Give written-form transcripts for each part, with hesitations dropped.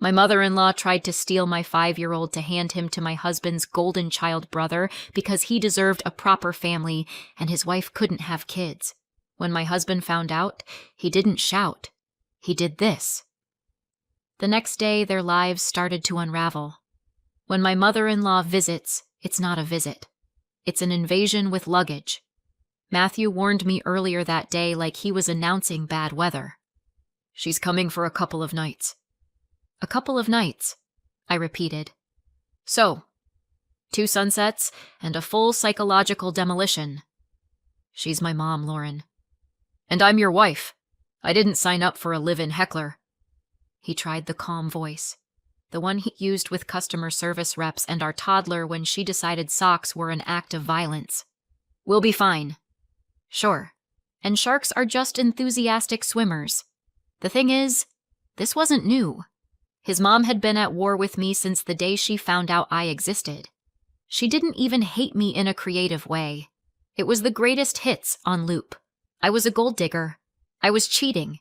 My mother-in-law tried to steal my 5-year-old to hand him to my husband's golden child brother because he deserved a proper family and his wife couldn't have kids. When my husband found out, he didn't shout. He did this. The next day, their lives started to unravel. When my mother-in-law visits, it's not a visit. It's an invasion with luggage. Matthew warned me earlier that day like he was announcing bad weather. She's coming for a couple of nights. A couple of nights, I repeated. So, 2 sunsets and a full psychological demolition. She's my mom, Lauren. And I'm your wife. I didn't sign up for a live-in heckler. He tried the calm voice, the one he used with customer service reps and our toddler when she decided socks were an act of violence. We'll be fine. Sure. And sharks are just enthusiastic swimmers. The thing is, this wasn't new. His mom had been at war with me since the day she found out I existed. She didn't even hate me in a creative way. It was the greatest hits on loop. I was a gold digger. I was cheating.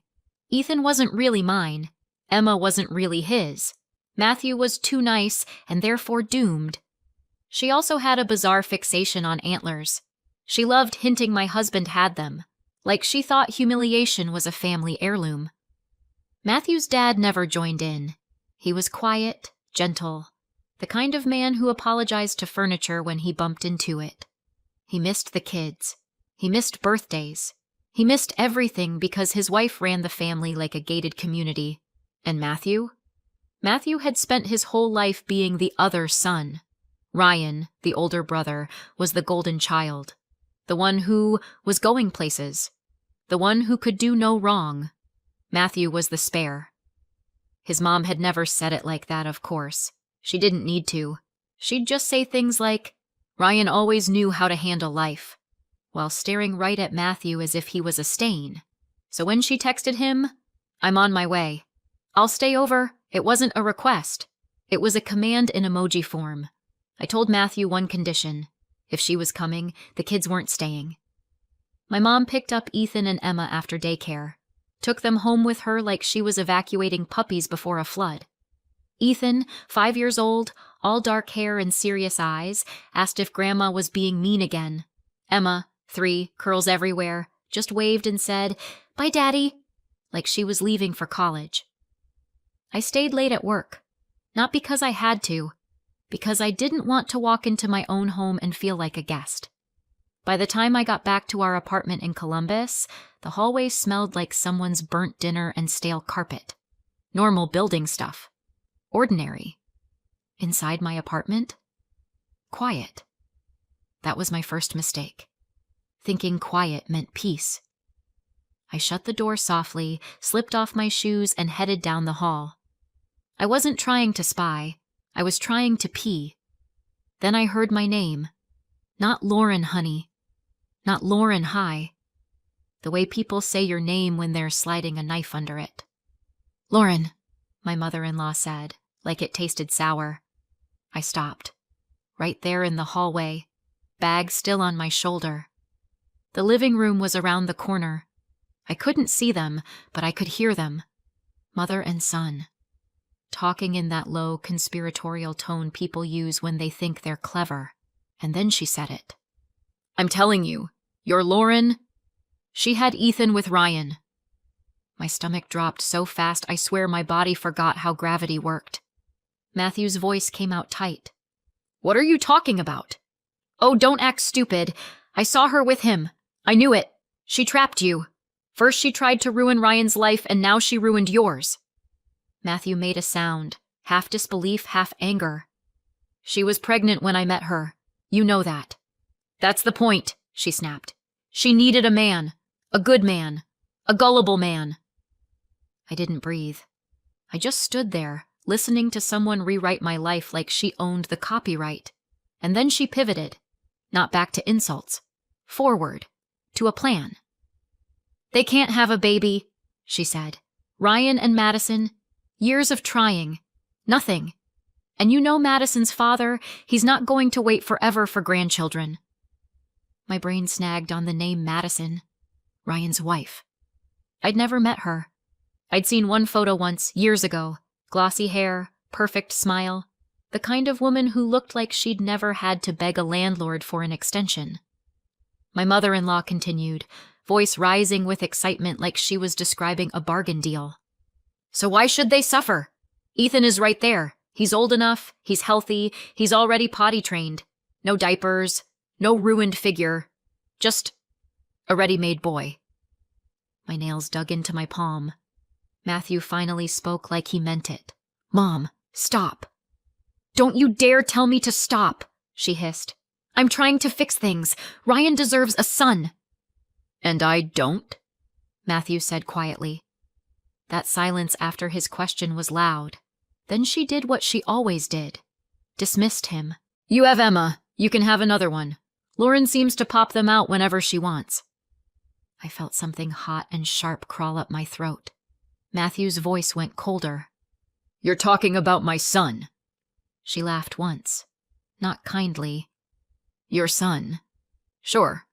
Ethan wasn't really mine. Emma wasn't really his. Matthew was too nice and therefore doomed. She also had a bizarre fixation on antlers. She loved hinting my husband had them, like she thought humiliation was a family heirloom. Matthew's dad never joined in. He was quiet, gentle, the kind of man who apologized to furniture when he bumped into it. He missed the kids. He missed birthdays. He missed everything because his wife ran the family like a gated community. And Matthew? Matthew had spent his whole life being the other son. Ryan, the older brother, was the golden child. The one who was going places. The one who could do no wrong. Matthew was the spare. His mom had never said it like that, of course. She didn't need to. She'd just say things like, Ryan always knew how to handle life, while staring right at Matthew as if he was a stain. So when she texted him, I'm on my way. I'll stay over. It wasn't a request. It was a command in emoji form. I told Matthew one condition. If she was coming, the kids weren't staying. My mom picked up Ethan and Emma after daycare, took them home with her like she was evacuating puppies before a flood. Ethan, 5 years old, all dark hair and serious eyes, asked if Grandma was being mean again. Emma, 3, curls everywhere, just waved and said, Bye, Daddy, like she was leaving for college. I stayed late at work, not because I had to, because I didn't want to walk into my own home and feel like a guest. By the time I got back to our apartment in Columbus, the hallway smelled like someone's burnt dinner and stale carpet. Normal building stuff. Ordinary. Inside my apartment? Quiet. That was my first mistake. Thinking quiet meant peace. I shut the door softly, slipped off my shoes, and headed down the hall. I wasn't trying to spy. I was trying to pee. Then I heard my name. Not Lauren, honey. Not Lauren, hi. The way people say your name when they're sliding a knife under it. Lauren, my mother-in-law said, like it tasted sour. I stopped. Right there in the hallway, bag still on my shoulder. The living room was around the corner. I couldn't see them, but I could hear them. Mother and son. Talking in that low, conspiratorial tone people use when they think they're clever. And then she said it. I'm telling you, you're Lauren. She had Ethan with Ryan. My stomach dropped so fast I swear my body forgot how gravity worked. Matthew's voice came out tight. What are you talking about? Oh, don't act stupid. I saw her with him. I knew it. She trapped you. First she tried to ruin Ryan's life, and now she ruined yours. Matthew made a sound, half disbelief, half anger. She was pregnant when I met her. You know that. That's the point, she snapped. She needed a man. A good man. A gullible man. I didn't breathe. I just stood there, listening to someone rewrite my life like she owned the copyright. And then she pivoted. Not back to insults. Forward. To a plan. They can't have a baby, she said. Ryan and Madison, years of trying. Nothing. And you know Madison's father, he's not going to wait forever for grandchildren. My brain snagged on the name Madison, Ryan's wife. I'd never met her. I'd seen one photo once, years ago, Glossy hair, perfect smile, the kind of woman who looked like she'd never had to beg a landlord for an extension. My mother-in-law continued, voice rising with excitement like she was describing a bargain deal. So why should they suffer? Ethan is right there. He's old enough, he's healthy, he's already potty trained. No diapers, no ruined figure. Just a ready-made boy. My nails dug into my palm. Matthew finally spoke like he meant it. Mom, stop. Don't you dare tell me to stop, she hissed. I'm trying to fix things. Ryan deserves a son. And I don't? Matthew said quietly. That silence after his question was loud. Then she did what she always did. Dismissed him. You have Emma. You can have another one. Lauren seems to pop them out whenever she wants. I felt something hot and sharp crawl up my throat. Matthew's voice went colder. You're talking about my son. She laughed once. Not kindly. Your son. Sure.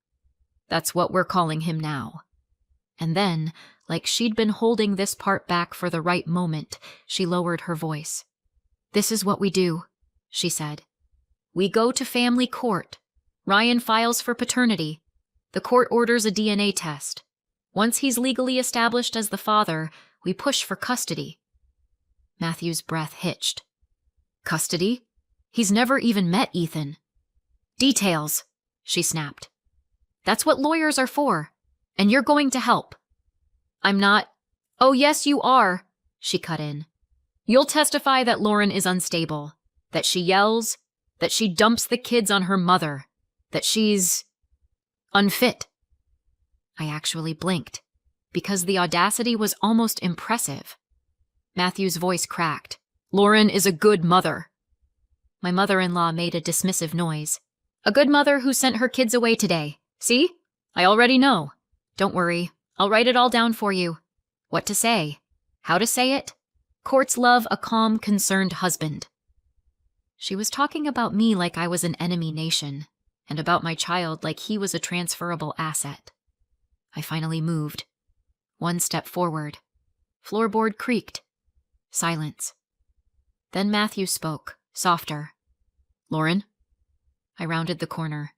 That's what we're calling him now. And then, like she'd been holding this part back for the right moment, she lowered her voice. This is what we do, she said. We go to family court. Ryan files for paternity. The court orders a DNA test. Once he's legally established as the father, we push for custody. Matthew's breath hitched. Custody? He's never even met Ethan. Details, she snapped. That's what lawyers are for, and you're going to help. I'm not. Oh, yes, you are, she cut in. You'll testify that Lauren is unstable, that she yells, that she dumps the kids on her mother, that she's unfit. I actually blinked, because the audacity was almost impressive. Matthew's voice cracked. Lauren is a good mother. My mother-in-law made a dismissive noise. A good mother who sent her kids away today. See? I already know. Don't worry. I'll write it all down for you. What to say. How to say it. Courts love a calm, concerned husband. She was talking about me like I was an enemy nation, and about my child like he was a transferable asset. I finally moved. One step forward. Floorboard creaked. Silence. Then Matthew spoke, softer. Lauren? I rounded the corner.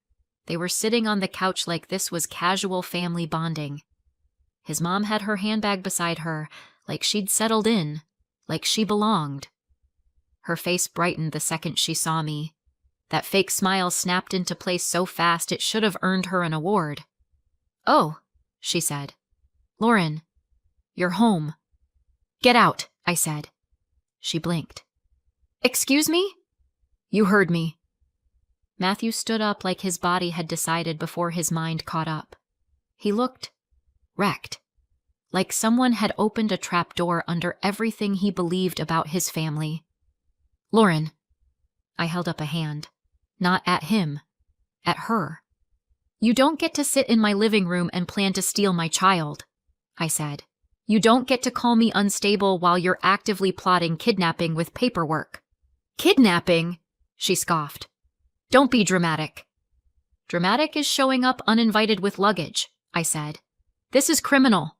They were sitting on the couch like this was casual family bonding. His mom had her handbag beside her, like she'd settled in, like she belonged. Her face brightened the second she saw me. That fake smile snapped into place so fast it should have earned her an award. Oh, she said. Lauren, you're home. Get out, I said. She blinked. Excuse me? You heard me. Matthew stood up like his body had decided before his mind caught up. He looked wrecked, like someone had opened a trapdoor under everything he believed about his family. Lauren. I held up a hand. Not at him. At her. You don't get to sit in my living room and plan to steal my child, I said. You don't get to call me unstable while you're actively plotting kidnapping with paperwork. Kidnapping? She scoffed. Don't be dramatic. Dramatic is showing up uninvited with luggage, I said. This is criminal.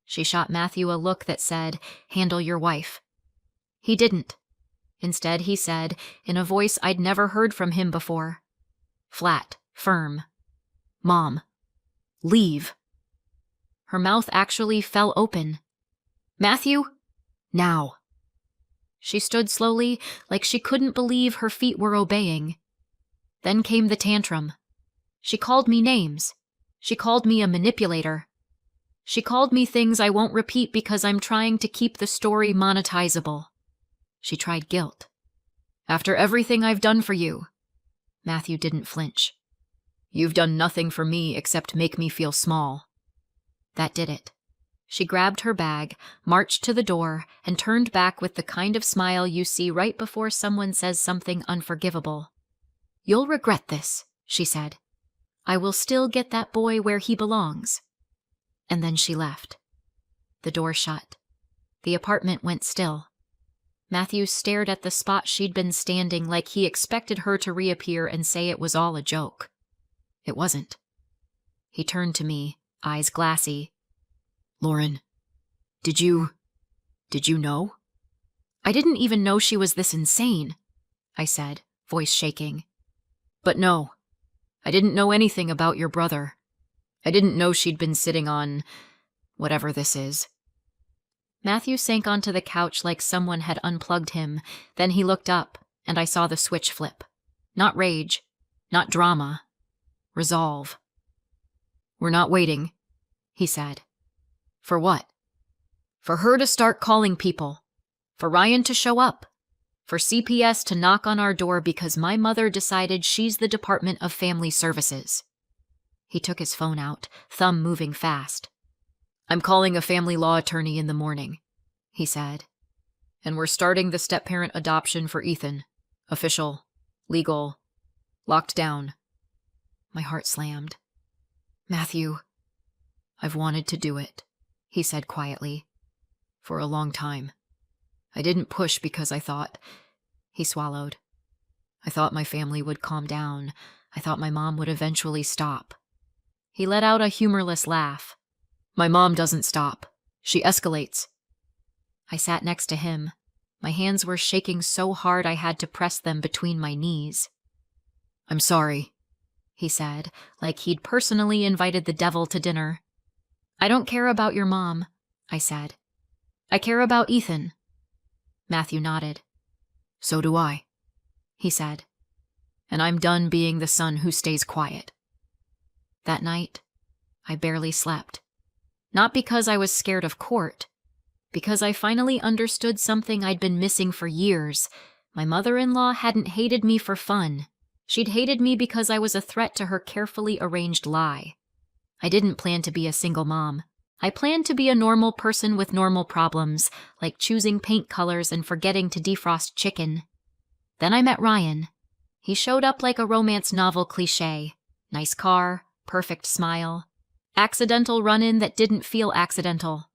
She shot Matthew a look that said, handle your wife. He didn't. Instead, he said, in a voice I'd never heard from him before. Flat, firm. Mom, leave. Her mouth actually fell open. Matthew, now. She stood slowly, like she couldn't believe her feet were obeying. Then came the tantrum. She called me names. She called me a manipulator. She called me things I won't repeat because I'm trying to keep the story monetizable. She tried guilt. After everything I've done for you. Matthew didn't flinch. You've done nothing for me except make me feel small. That did it. She grabbed her bag, marched to the door, and turned back with the kind of smile you see right before someone says something unforgivable. You'll regret this, she said. I will still get that boy where he belongs. And then she left. The door shut. The apartment went still. Matthew stared at the spot she'd been standing like he expected her to reappear and say it was all a joke. It wasn't. He turned to me, eyes glassy. Lauren, did you know? I didn't even know she was this insane, I said, voice shaking. But no, I didn't know anything about your brother. I didn't know she'd been sitting on whatever this is. Matthew sank onto the couch like someone had unplugged him. Then he looked up, and I saw the switch flip. Not rage, not drama. Resolve. We're not waiting, he said. For what? For her to start calling people. For Ryan to show up. For CPS to knock on our door because my mother decided she's the Department of Family Services. He took his phone out, thumb moving fast. I'm calling a family law attorney in the morning, he said. And we're starting the step-parent adoption for Ethan. Official. Legal. Locked down. My heart slammed. Matthew, I've wanted to do it, he said quietly. For a long time. I didn't push because I thought... He swallowed. I thought my family would calm down. I thought my mom would eventually stop. He let out a humorless laugh. My mom doesn't stop. She escalates. I sat next to him. My hands were shaking so hard I had to press them between my knees. I'm sorry, he said, like he'd personally invited the devil to dinner. I don't care about your mom, I said. I care about Ethan. Matthew nodded. So do I, he said. And I'm done being the son who stays quiet. That night, I barely slept. Not because I was scared of court, because I finally understood something I'd been missing for years. My mother-in-law hadn't hated me for fun. She'd hated me because I was a threat to her carefully arranged lie. I didn't plan to be a single mom. I planned to be a normal person with normal problems, like choosing paint colors and forgetting to defrost chicken. Then I met Ryan. He showed up like a romance novel cliché. Nice car, perfect smile. Accidental run-in that didn't feel accidental.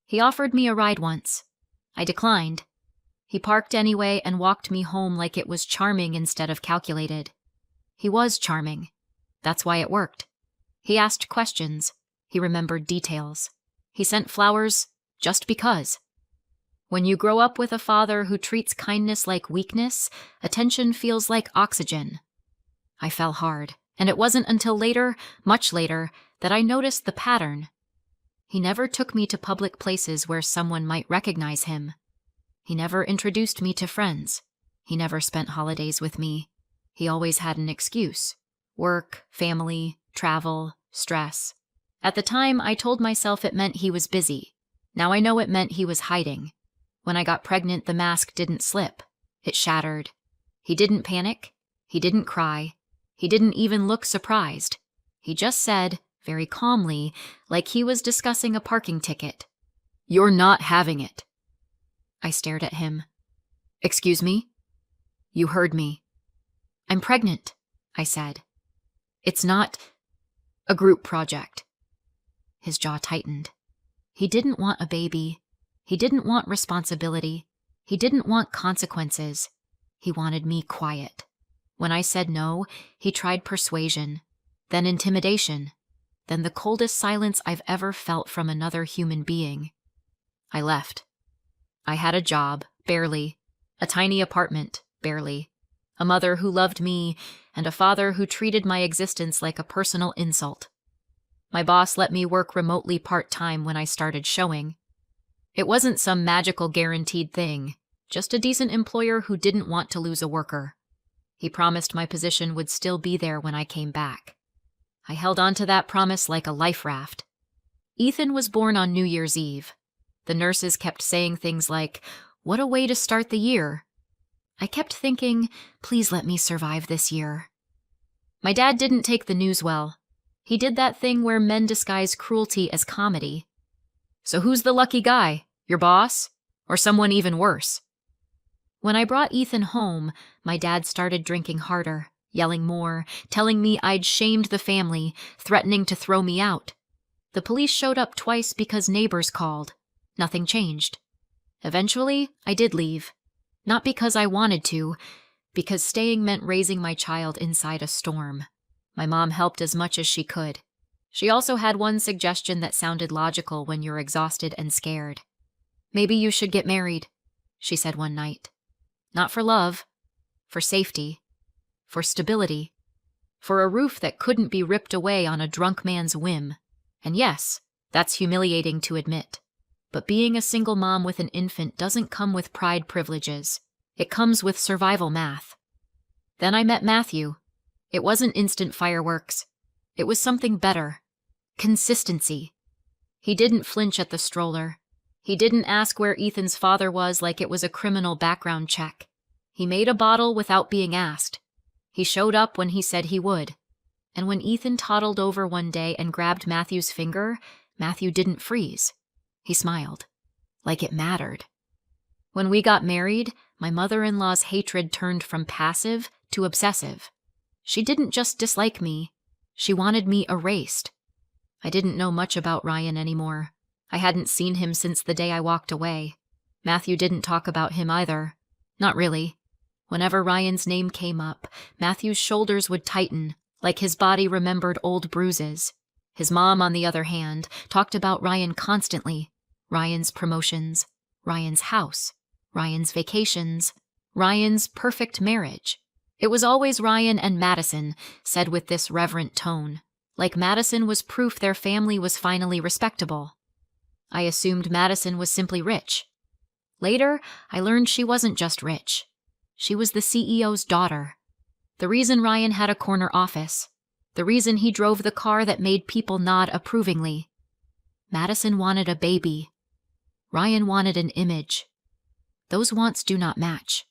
He offered me a ride once. I declined. He parked anyway and walked me home like it was charming instead of calculated. He was charming. That's why it worked. He asked questions. He remembered details. He sent flowers just because. When you grow up with a father who treats kindness like weakness, attention feels like oxygen. I fell hard, and it wasn't until later, much later, that I noticed the pattern. He never took me to public places where someone might recognize him. He never introduced me to friends. He never spent holidays with me. He always had an excuse. Work, family, travel, stress. At the time, I told myself it meant he was busy. Now I know it meant he was hiding. When I got pregnant, the mask didn't slip. It shattered. He didn't panic. He didn't cry. He didn't even look surprised. He just said, very calmly, like he was discussing a parking ticket, "You're not having it." I stared at him. "Excuse me?" "You heard me." "I'm pregnant," I said. "It's not a group project." His jaw tightened. He didn't want a baby. He didn't want responsibility. He didn't want consequences. He wanted me quiet. When I said no, he tried persuasion, then intimidation, then the coldest silence I've ever felt from another human being. I left. I had a job, barely. A tiny apartment, barely. A mother who loved me, and a father who treated my existence like a personal insult. My boss let me work remotely part-time when I started showing. It wasn't some magical guaranteed thing, just a decent employer who didn't want to lose a worker. He promised my position would still be there when I came back. I held on to that promise like a life raft. Ethan was born on New Year's Eve. The nurses kept saying things like, "What a way to start the year." I kept thinking, please let me survive this year. My dad didn't take the news well. He did that thing where men disguise cruelty as comedy. "So who's the lucky guy? Your boss? Or someone even worse?" When I brought Ethan home, my dad started drinking harder, yelling more, telling me I'd shamed the family, threatening to throw me out. The police showed up twice because neighbors called. Nothing changed. Eventually, I did leave. Not because I wanted to, because staying meant raising my child inside a storm. My mom helped as much as she could. She also had one suggestion that sounded logical when you're exhausted and scared. "Maybe you should get married." she said one night. Not for love, for safety, for stability, for a roof that couldn't be ripped away on a drunk man's whim. And yes, that's humiliating to admit. But being a single mom with an infant doesn't come with pride privileges. It comes with survival math. Then I met Matthew. It wasn't instant fireworks. It was something better. Consistency. He didn't flinch at the stroller. He didn't ask where Ethan's father was like it was a criminal background check. He made a bottle without being asked. He showed up when he said he would. And when Ethan toddled over one day and grabbed Matthew's finger, Matthew didn't freeze. He smiled. Like it mattered. When we got married, my mother-in-law's hatred turned from passive to obsessive. She didn't just dislike me. She wanted me erased. I didn't know much about Ryan anymore. I hadn't seen him since the day I walked away. Matthew didn't talk about him either. Not really. Whenever Ryan's name came up, Matthew's shoulders would tighten, like his body remembered old bruises. His mom, on the other hand, talked about Ryan constantly. Ryan's promotions, Ryan's house, Ryan's vacations, Ryan's perfect marriage. It was always Ryan and Madison, said with this reverent tone, like Madison was proof their family was finally respectable. I assumed Madison was simply rich. Later, I learned she wasn't just rich. She was the CEO's daughter. The reason Ryan had a corner office. The reason he drove the car that made people nod approvingly. Madison wanted a baby. Ryan wanted an image. Those wants do not match.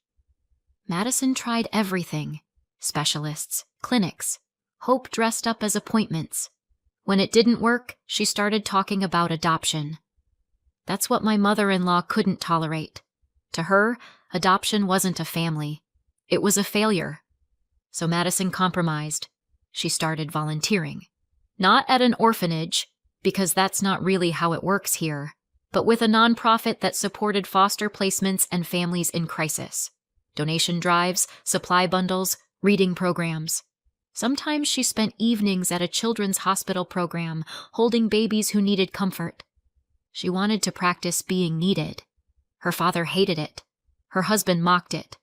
Madison tried everything. Specialists, clinics, Hope dressed up as appointments. When it didn't work, she started talking about adoption. That's what my mother-in-law couldn't tolerate. To her, adoption wasn't a family. It was a failure. So Madison compromised. She started volunteering. Not at an orphanage, because that's not really how it works here, but with a nonprofit that supported foster placements and families in crisis. Donation drives, supply bundles, reading programs. Sometimes she spent evenings at a children's hospital program, holding babies who needed comfort. She wanted to practice being needed. Her father hated it. Her husband mocked it.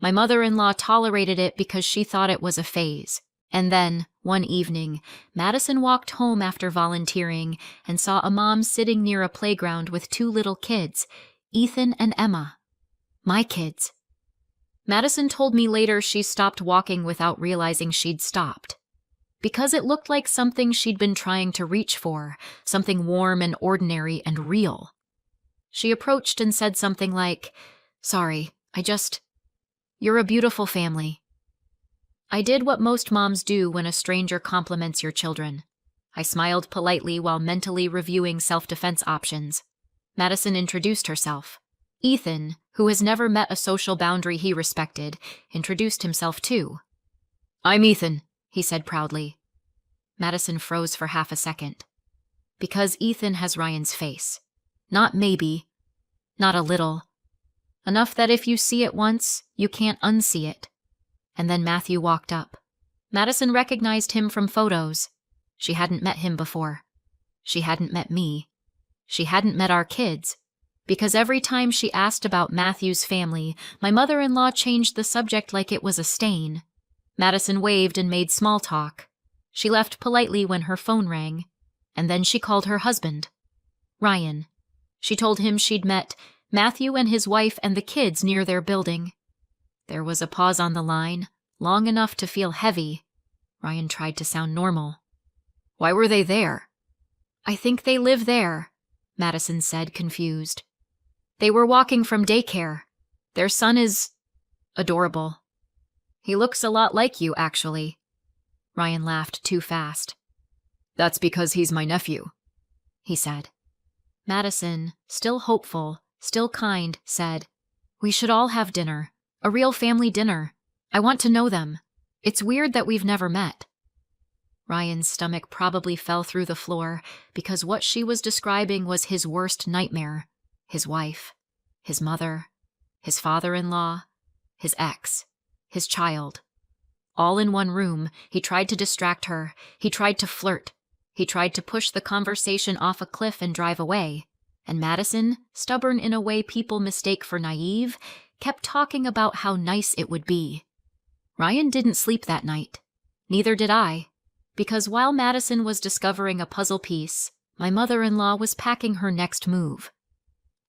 My mother-in-law tolerated it because she thought it was a phase. And then, one evening, Madison walked home after volunteering and saw a mom sitting near a playground with two little kids, Ethan and Emma. My kids. Madison told me later she stopped walking without realizing she'd stopped. Because it looked like something she'd been trying to reach for, something warm and ordinary and real. She approached and said something like, "Sorry, you're a beautiful family." I did what most moms do when a stranger compliments your children. I smiled politely while mentally reviewing self-defense options. Madison introduced herself. Ethan, who has never met a social boundary he respected, introduced himself too. "I'm Ethan," he said proudly. Madison froze for half a second. Because Ethan has Ryan's face. Not maybe. Not a little. Enough that if you see it once, you can't unsee it. And then Matthew walked up. Madison recognized him from photos. She hadn't met him before. She hadn't met me. She hadn't met our kids. Because every time she asked about Matthew's family, my mother-in-law changed the subject like it was a stain. Madison waved and made small talk. She left politely when her phone rang. And then she called her husband. Ryan. She told him she'd met Matthew and his wife and the kids near their building. There was a pause on the line, long enough to feel heavy. Ryan tried to sound normal. "Why were they there?" "I think they live there," Madison said, confused. "They were walking from daycare. Their son is adorable. He looks a lot like you, actually." Ryan laughed too fast. "That's because he's my nephew," he said. Madison, still hopeful, still kind, said, "We should all have dinner. A real family dinner. I want to know them. It's weird that we've never met." Ryan's stomach probably fell through the floor because what she was describing was his worst nightmare. His wife, his mother, his father-in-law, his ex, his child. All in one room, he tried to distract her. He tried to flirt. He tried to push the conversation off a cliff and drive away. And Madison, stubborn in a way people mistake for naive, kept talking about how nice it would be. Ryan didn't sleep that night. Neither did I, because while Madison was discovering a puzzle piece, my mother-in-law was packing her next move.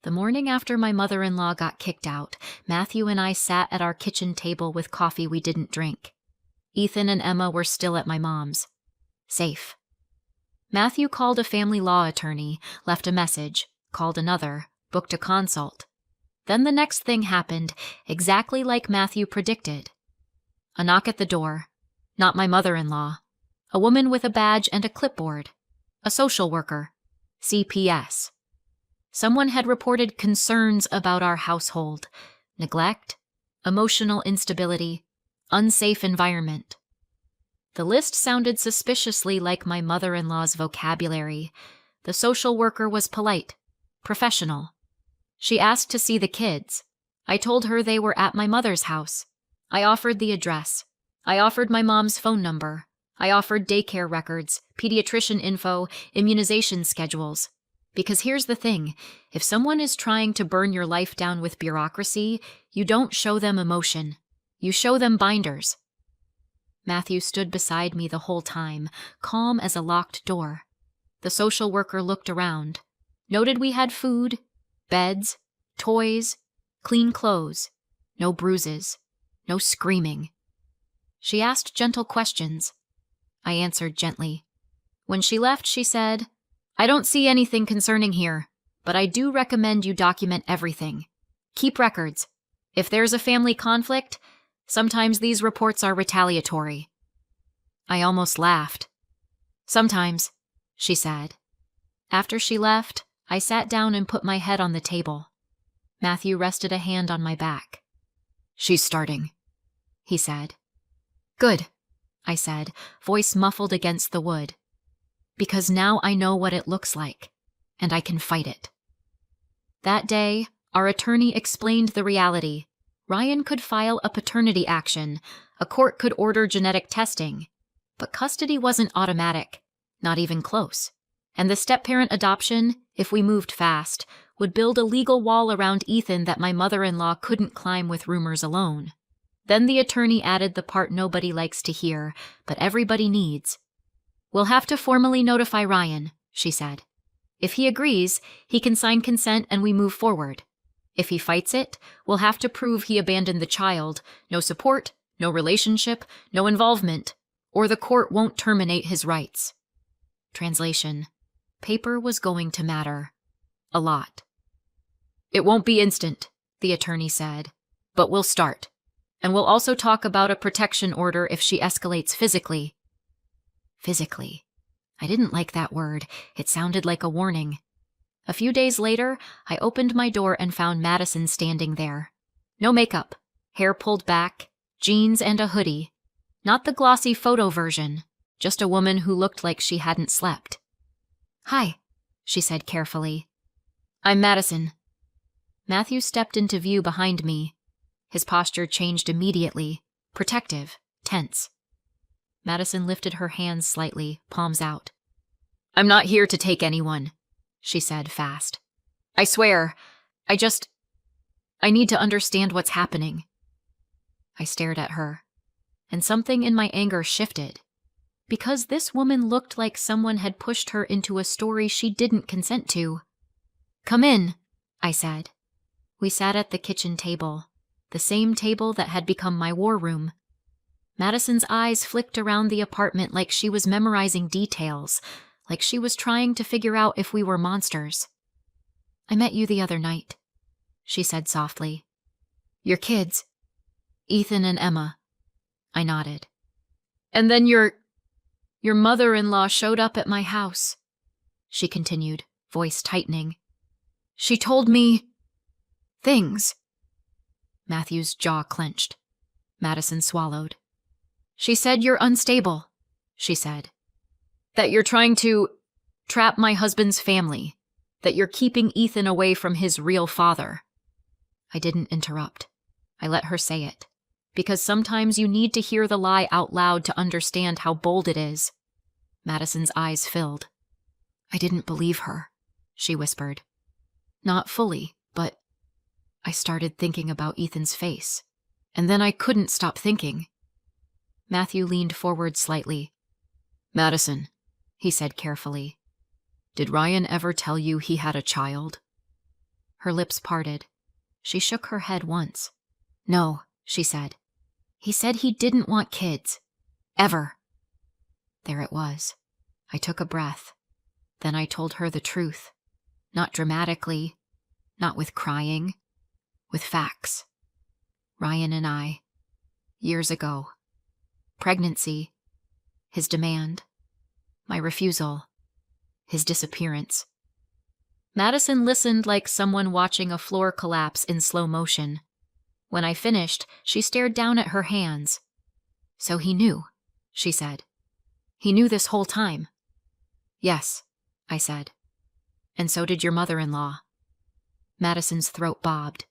The morning after my mother-in-law got kicked out, Matthew and I sat at our kitchen table with coffee we didn't drink. Ethan and Emma were still at my mom's. Safe. Matthew called a family law attorney, left a message, called another, booked a consult. Then the next thing happened, exactly like Matthew predicted. A knock at the door. Not my mother-in-law. A woman with a badge and a clipboard. A social worker. CPS. Someone had reported concerns about our household. Neglect, emotional instability, unsafe environment. The list sounded suspiciously like my mother-in-law's vocabulary. The social worker was polite, professional. She asked to see the kids. I told her they were at my mother's house. I offered the address. I offered my mom's phone number. I offered daycare records, pediatrician info, immunization schedules. Because here's the thing, if someone is trying to burn your life down with bureaucracy, you don't show them emotion. You show them binders. Matthew stood beside me the whole time, calm as a locked door. The social worker looked around, noted we had food, beds, toys, clean clothes, no bruises, no screaming. She asked gentle questions. I answered gently. When she left, she said, "I don't see anything concerning here, but I do recommend you document everything. Keep records. If there's a family conflict, sometimes these reports are retaliatory." I almost laughed. "Sometimes," she said. After she left, I sat down and put my head on the table. Matthew rested a hand on my back. "She's starting," he said. "Good," I said, voice muffled against the wood. "Because now I know what it looks like, and I can fight it." That day, our attorney explained the reality. Ryan could file a paternity action, a court could order genetic testing, but custody wasn't automatic, not even close. And the step-parent adoption, if we moved fast, would build a legal wall around Ethan that my mother-in-law couldn't climb with rumors alone. Then the attorney added the part nobody likes to hear, but everybody needs. "We'll have to formally notify Ryan," she said. "If he agrees, he can sign consent and we move forward. If he fights it, we'll have to prove he abandoned the child, no support, no relationship, no involvement, or the court won't terminate his rights." Translation. Paper was going to matter. A lot. "It won't be instant," the attorney said, "but we'll start. And we'll also talk about a protection order if she escalates physically." Physically. I didn't like that word. It sounded like a warning. A few days later, I opened my door and found Madison standing there. No makeup, hair pulled back, jeans and a hoodie. Not the glossy photo version, just a woman who looked like she hadn't slept. "Hi," she said carefully. "I'm Madison." Matthew stepped into view behind me. His posture changed immediately, protective, tense. Madison lifted her hands slightly, palms out. "I'm not here to take anyone," she said fast. "I swear, I need to understand what's happening." I stared at her, and something in my anger shifted. Because this woman looked like someone had pushed her into a story she didn't consent to. "Come in," I said. We sat at the kitchen table, the same table that had become my war room. Madison's eyes flicked around the apartment like she was memorizing details, like she was trying to figure out if we were monsters. "I met you the other night," she said softly. "Your kids, Ethan and Emma." I nodded. "And then your mother-in-law showed up at my house," she continued, voice tightening. "She told me things." Matthew's jaw clenched. Madison swallowed. "She said you're unstable," she said. "That you're trying to trap my husband's family. That you're keeping Ethan away from his real father." I didn't interrupt. I let her say it. Because sometimes you need to hear the lie out loud to understand how bold it is. Madison's eyes filled. "I didn't believe her," she whispered. Not fully, but I started thinking about Ethan's face. And then I couldn't stop thinking. Matthew leaned forward slightly. Madison, he said carefully, did Ryan ever tell you he had a child? Her lips parted. She shook her head once. No, she said. He said he didn't want kids. Ever. There it was. I took a breath. Then I told her the truth. Not dramatically, not with crying, with facts. Ryan and I, years ago. Pregnancy, his demand, my refusal, his disappearance. Madison listened like someone watching a floor collapse in slow motion. When I finished, she stared down at her hands. So he knew, she said. He knew this whole time. Yes, I said. And so did your mother-in-law. Madison's throat bobbed.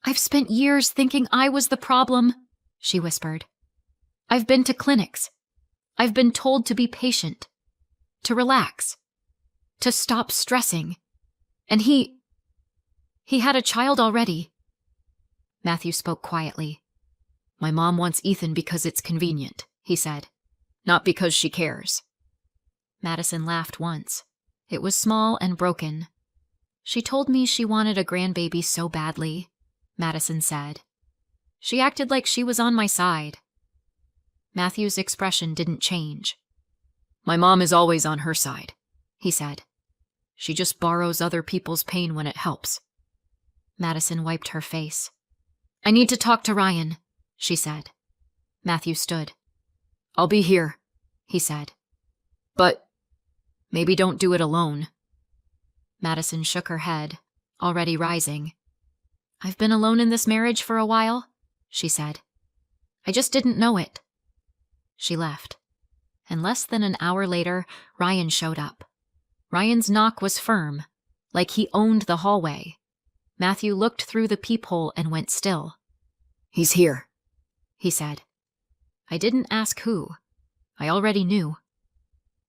I've spent years thinking I was the problem, she whispered. I've been to clinics. I've been told to be patient, to relax, to stop stressing. And he had a child already. Matthew spoke quietly. My mom wants Ethan because it's convenient, he said, not because she cares. Madison laughed once. It was small and broken. She told me she wanted a grandbaby so badly, Madison said. She acted like she was on my side. Matthew's expression didn't change. My mom is always on her side, he said. She just borrows other people's pain when it helps. Madison wiped her face. I need to talk to Ryan, she said. Matthew stood. I'll be here, he said. But maybe don't do it alone. Madison shook her head, already rising. I've been alone in this marriage for a while, she said. I just didn't know it. She left. And less than an hour later, Ryan showed up. Ryan's knock was firm, like he owned the hallway. Matthew looked through the peephole and went still. He's here, he said. I didn't ask who. I already knew.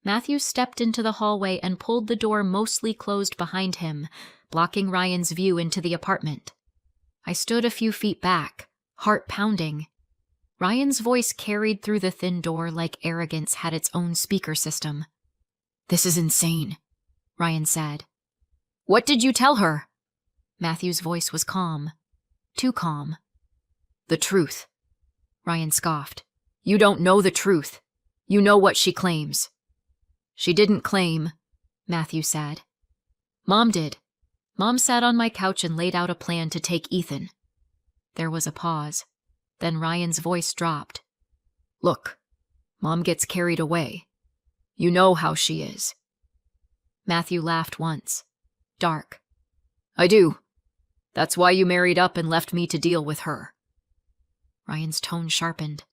Matthew stepped into the hallway and pulled the door mostly closed behind him, blocking Ryan's view into the apartment. I stood a few feet back, heart pounding. Ryan's voice carried through the thin door like arrogance had its own speaker system. This is insane, Ryan said. What did you tell her? Matthew's voice was calm. Too calm. The truth, Ryan scoffed. You don't know the truth. You know what she claims. She didn't claim, Matthew said. Mom did. Mom sat on my couch and laid out a plan to take Ethan. There was a pause. Then Ryan's voice dropped. Look, Mom gets carried away. You know how she is. Matthew laughed once. Dark. I do. That's why you married up and left me to deal with her. Ryan's tone sharpened.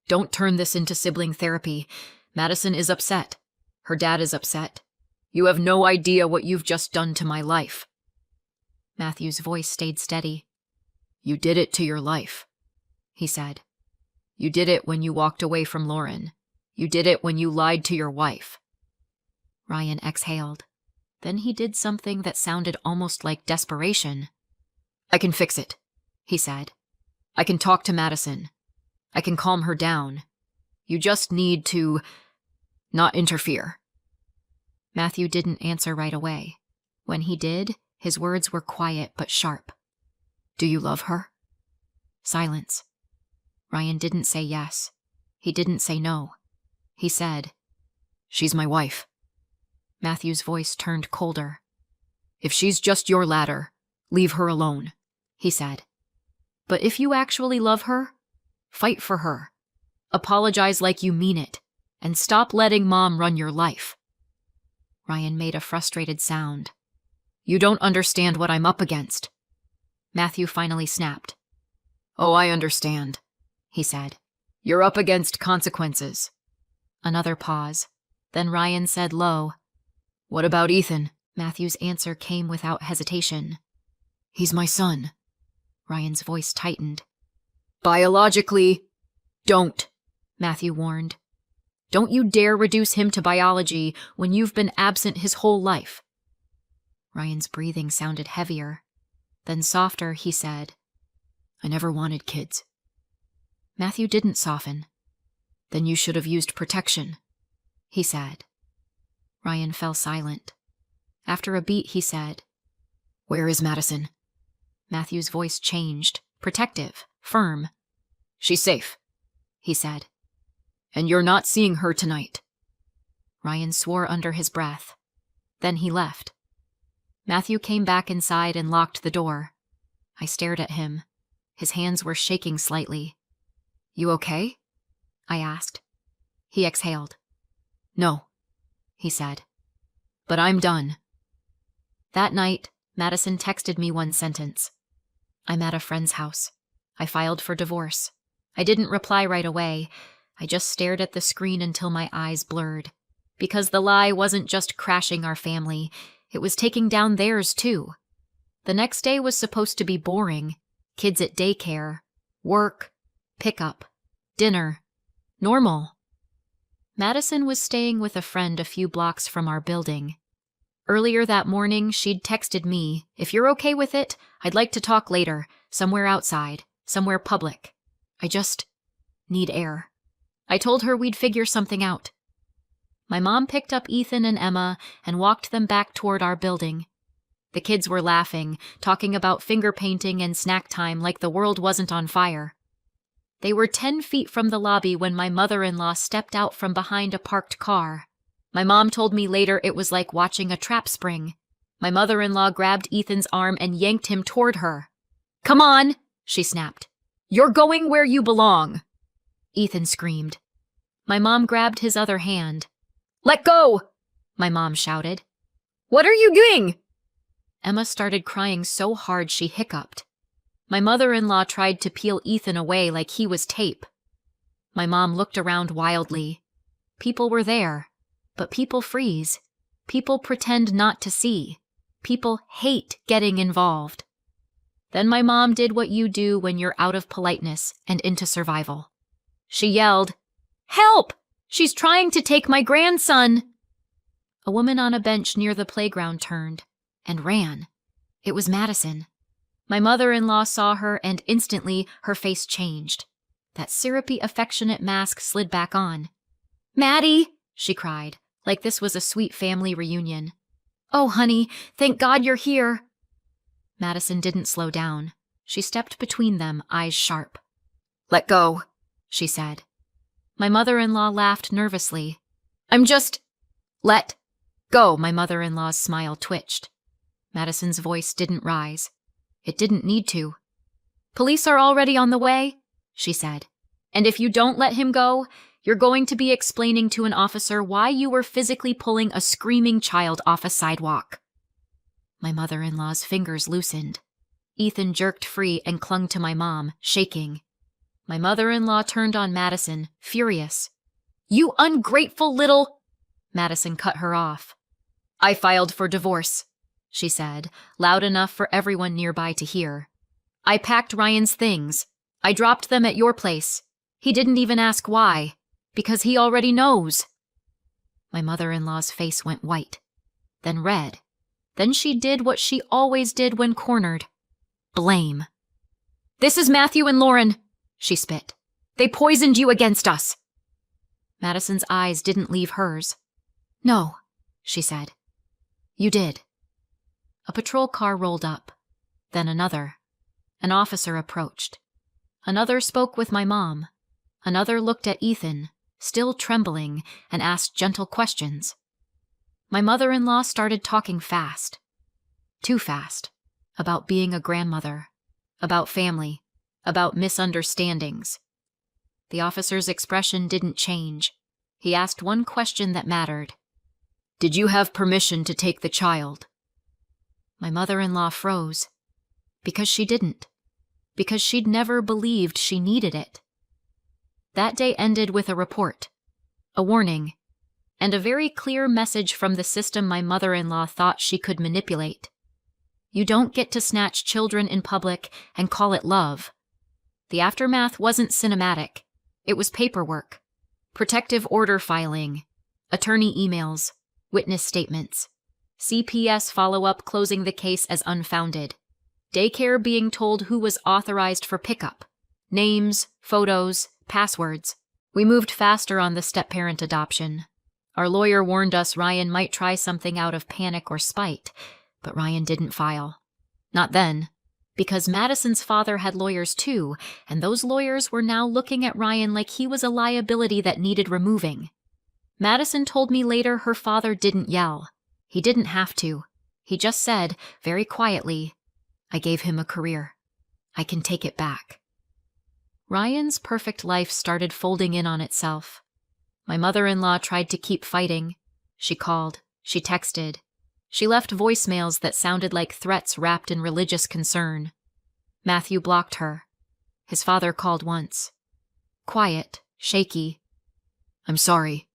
Don't turn this into sibling therapy. Madison is upset. Her dad is upset. You have no idea what you've just done to my life. Matthew's voice stayed steady. You did it to your life, he said. You did it when you walked away from Lauren. You did it when you lied to your wife. Ryan exhaled. Then he did something that sounded almost like desperation. I can fix it, he said. I can talk to Madison. I can calm her down. You just need to not interfere. Matthew didn't answer right away. When he did, his words were quiet but sharp. Do you love her? Silence. Ryan didn't say yes. He didn't say no. He said, She's my wife. Matthew's voice turned colder. If she's just your ladder, leave her alone, he said. But if you actually love her, fight for her. Apologize like you mean it, and stop letting Mom run your life. Ryan made a frustrated sound. You don't understand what I'm up against. Matthew finally snapped. Oh, I understand, he said. You're up against consequences. Another pause. Then Ryan said low, What about Ethan? Matthew's answer came without hesitation. He's my son. Ryan's voice tightened. Biologically, don't, Matthew warned. Don't you dare reduce him to biology when you've been absent his whole life. Ryan's breathing sounded heavier. Then softer, he said, "I never wanted kids." Matthew didn't soften. "Then you should have used protection," he said. Ryan fell silent. After a beat, he said, "Where is Madison?" Matthew's voice changed, protective, firm. "She's safe," he said. "And you're not seeing her tonight." Ryan swore under his breath. Then he left. Matthew came back inside and locked the door. I stared at him. His hands were shaking slightly. "You okay?" I asked. He exhaled. "No," he said. "But I'm done." That night, Madison texted me one sentence. "I'm at a friend's house. I filed for divorce." I didn't reply right away. I just stared at the screen until my eyes blurred. Because the lie wasn't just crashing our family, it was taking down theirs too. The next day was supposed to be boring. Kids at daycare, work, pickup, dinner, normal. Madison was staying with a friend a few blocks from our building. Earlier that morning, she'd texted me, "If you're okay with it, I'd like to talk later, somewhere outside, somewhere public. I just need air." I told her we'd figure something out. My mom picked up Ethan and Emma and walked them back toward our building. The kids were laughing, talking about finger painting and snack time like the world wasn't on fire. They were 10 feet from the lobby when my mother-in-law stepped out from behind a parked car. My mom told me later it was like watching a trap spring. My mother-in-law grabbed Ethan's arm and yanked him toward her. "Come on," she snapped. "You're going where you belong." Ethan screamed. My mom grabbed his other hand. "Let go!" my mom shouted. "What are you doing?" Emma started crying so hard she hiccuped. My mother-in-law tried to peel Ethan away like he was tape. My mom looked around wildly. People were there, but people freeze. People pretend not to see. People hate getting involved. Then my mom did what you do when you're out of politeness and into survival. She yelled, "Help! She's trying to take my grandson!" A woman on a bench near the playground turned and ran. It was Madison. My mother-in-law saw her and instantly her face changed. That syrupy, affectionate mask slid back on. "Maddie!" she cried, like this was a sweet family reunion. "Oh, honey, thank God you're here." Madison didn't slow down. She stepped between them, eyes sharp. "Let go," she said. My mother-in-law laughed nervously. "I'm just—" "Let go," my mother-in-law's smile twitched. Madison's voice didn't rise. It didn't need to. "Police are already on the way," she said. "And if you don't let him go, you're going to be explaining to an officer why you were physically pulling a screaming child off a sidewalk." My mother-in-law's fingers loosened. Ethan jerked free and clung to my mom, shaking. My mother-in-law turned on Madison, furious. "You ungrateful little—" Madison cut her off. "I filed for divorce," she said, loud enough for everyone nearby to hear. "I packed Ryan's things. I dropped them at your place. He didn't even ask why. Because he already knows." My mother-in-law's face went white, then red. Then she did what she always did when cornered. Blame. "This is Matthew and Lauren," she spit. "They poisoned you against us." Madison's eyes didn't leave hers. "No," she said. "You did." A patrol car rolled up. Then another. An officer approached. Another spoke with my mom. Another looked at Ethan, still trembling, and asked gentle questions. My mother-in-law started talking fast. Too fast. About being a grandmother. About family. About misunderstandings. The officer's expression didn't change. He asked one question that mattered. "Did you have permission to take the child?" My mother-in-law froze. Because she didn't. Because she'd never believed she needed it. That day ended with a report. A warning. And a very clear message from the system my mother-in-law thought she could manipulate. You don't get to snatch children in public and call it love. The aftermath wasn't cinematic. It was paperwork. Protective order filing. Attorney emails. Witness statements. CPS follow-up closing the case as unfounded. Daycare being told who was authorized for pickup. Names, photos, passwords. We moved faster on the step-parent adoption. Our lawyer warned us Ryan might try something out of panic or spite, but Ryan didn't file. Not then, because Madison's father had lawyers too, and those lawyers were now looking at Ryan like he was a liability that needed removing. Madison told me later her father didn't yell. He didn't have to. He just said, very quietly, "I gave him a career. I can take it back." Ryan's perfect life started folding in on itself. My mother-in-law tried to keep fighting. She called. She texted. She left voicemails that sounded like threats wrapped in religious concern. Matthew blocked her. His father called once. Quiet, shaky. "I'm sorry,"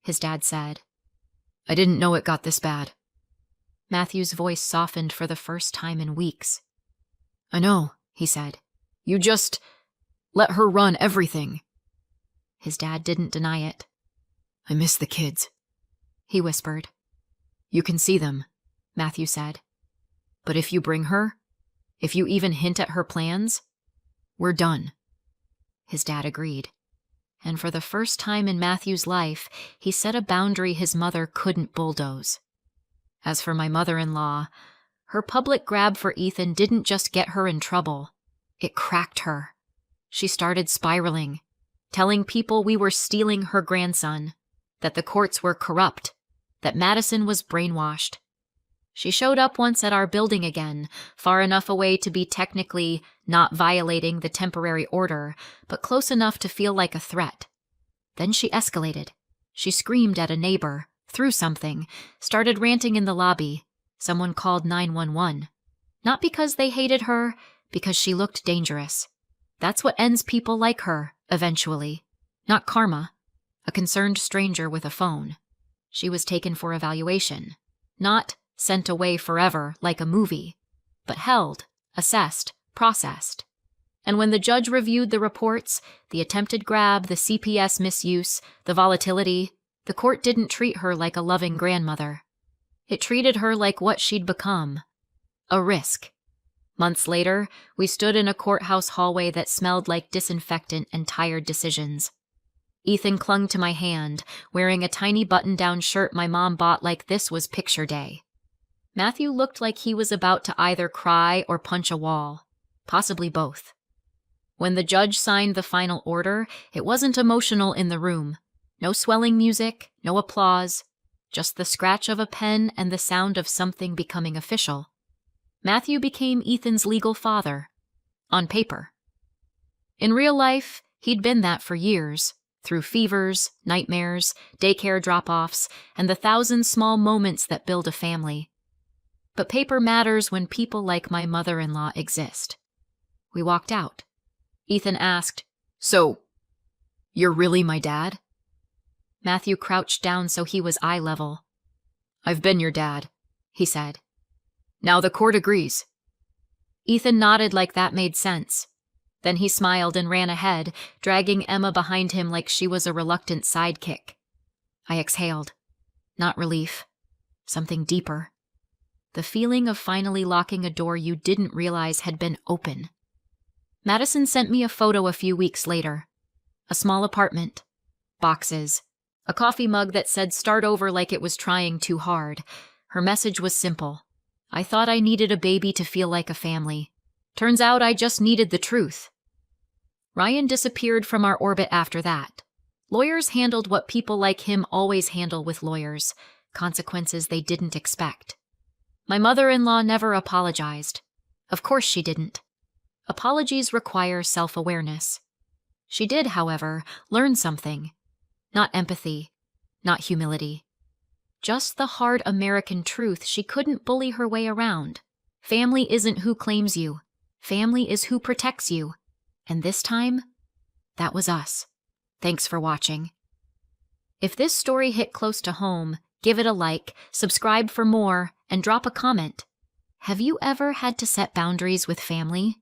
his dad said. "I didn't know it got this bad." Matthew's voice softened for the first time in weeks. "I know," he said. "You just let her run everything." His dad didn't deny it. "I miss the kids," he whispered. "You can see them," Matthew said. "But if you bring her, if you even hint at her plans, we're done." His dad agreed. And for the first time in Matthew's life, he set a boundary his mother couldn't bulldoze. As for my mother-in-law, her public grab for Ethan didn't just get her in trouble. It cracked her. She started spiraling, telling people we were stealing her grandson, that the courts were corrupt, that Madison was brainwashed. She showed up once at our building again, far enough away to be technically not violating the temporary order, but close enough to feel like a threat. Then she escalated. She screamed at a neighbor, threw something, started ranting in the lobby. Someone called 911. Not because they hated her, because she looked dangerous. That's what ends people like her, eventually. Not karma. A concerned stranger with a phone. She was taken for evaluation. Not sent away forever like a movie, but held, assessed, processed. And when the judge reviewed the reports, the attempted grab, the CPS misuse, the volatility, the court didn't treat her like a loving grandmother. It treated her like what she'd become. A risk. Months later, we stood in a courthouse hallway that smelled like disinfectant and tired decisions. Ethan clung to my hand, wearing a tiny button-down shirt my mom bought like this was picture day. Matthew looked like he was about to either cry or punch a wall, possibly both. When the judge signed the final order, it wasn't emotional in the room. No swelling music, no applause, just the scratch of a pen and the sound of something becoming official. Matthew became Ethan's legal father. On paper. In real life, he'd been that for years, through fevers, nightmares, daycare drop-offs, and the thousand small moments that build a family. But paper matters when people like my mother-in-law exist. We walked out. Ethan asked, "So, you're really my dad?" Matthew crouched down so he was eye level. "I've been your dad," he said. "Now the court agrees." Ethan nodded like that made sense. Then he smiled and ran ahead, dragging Emma behind him like she was a reluctant sidekick. I exhaled. Not relief. Something deeper. The feeling of finally locking a door you didn't realize had been open. Madison sent me a photo a few weeks later. A small apartment. Boxes. A coffee mug that said start over like it was trying too hard. Her message was simple. I thought I needed a baby to feel like a family. Turns out I just needed the truth. Ryan disappeared from our orbit after that. Lawyers handled what people like him always handle with lawyers, consequences they didn't expect. My mother-in-law never apologized. Of course she didn't. Apologies require self-awareness. She did, however, learn something. Not empathy, not humility. Just the hard American truth she couldn't bully her way around. Family isn't who claims you. Family is who protects you. And this time, that was us. Thanks for watching. If this story hit close to home, give it a like, subscribe for more, and drop a comment. Have you ever had to set boundaries with family?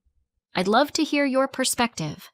I'd love to hear your perspective.